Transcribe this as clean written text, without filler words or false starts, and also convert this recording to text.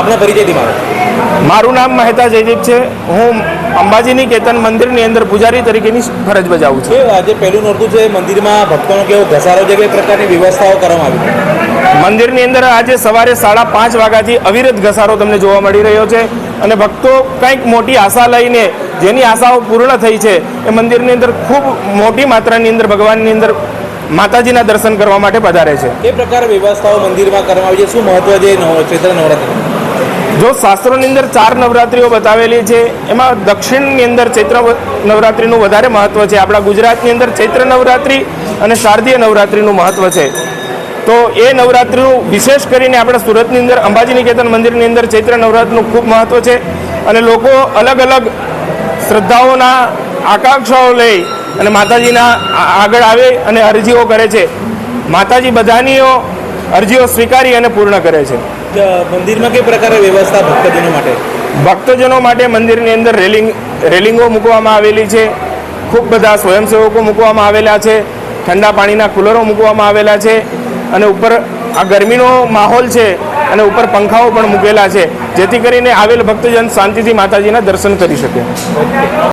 આપનો પરિચયથી મારું નામ મહેતા જયદીપ છે। હું અંબાજીની કેતન મંદિરની અંદર પૂજારી તરીકેની ફરજ બજાવું છું। આજે પહેલું નોરતું છે, મંદિરમાં ભક્તોનો કેવો ઘસારો છે, કઈ પ્રકારની વ્યવસ્થાઓ કરવામાં આવી? મંદિરની અંદર આજે સવારે 5:30 વાગ્યાથી અવિરત ઘસારો તમને જોવા મળી રહ્યો છે અને ભક્તો કંઈક મોટી આશા લઈને જેની આશાઓ પૂર્ણ થઈ છે એ મંદિરની અંદર ખૂબ મોટી માત્રાની અંદર ભગવાનની અંદર માતાજીના દર્શન કરવા માટે પધારે છે। એ પ્રકારે વ્યવસ્થાઓ મંદિરમાં કરવામાં આવી છે, શું મહત્વ છે ચૈત્ર નવરાત્રિ? જો શાસ્ત્રોની અંદર 4 નવરાત્રિઓ બતાવેલી છે, એમાં દક્ષિણની અંદર ચૈત્ર નવરાત્રિનું વધારે મહત્વ છે। આપણા ગુજરાતની અંદર ચૈત્ર નવરાત્રિ અને શારદીય નવરાત્રિનું મહત્વ છે। તો એ નવરાત્રિનું વિશેષ કરીને આપણા સુરતની અંદર અંબાજી નિકેતન મંદિરની અંદર ચૈત્ર નવરાત્રિનું ખૂબ મહત્વ છે અને લોકો અલગ અલગ શ્રદ્ધાઓના આકાંક્ષાઓ લઈ અને માતાજીના આગળ આવે અને અરજીઓ કરે છે। માતાજી બધાની અરજીઓ સ્વીકારી અને પૂર્ણ કરે છે। મંદિરમાં કઈ પ્રકારે વ્યવસ્થા ભક્તજનો માટે? ભક્તજનો માટે મંદિરની અંદર રેલિંગો મૂકવામાં આવેલી છે, ખૂબ બધા સ્વયંસેવકો મૂકવામાં આવેલા છે, ઠંડા પાણીના કુલરો મૂકવામાં આવેલા છે અને ઉપર આ ગરમીનો માહોલ છે અને ઉપર પંખાઓ પણ મૂકેલા છે, જેથી કરીને આવેલ ભક્તજન શાંતિથી માતાજીના દર્શન કરી શકે।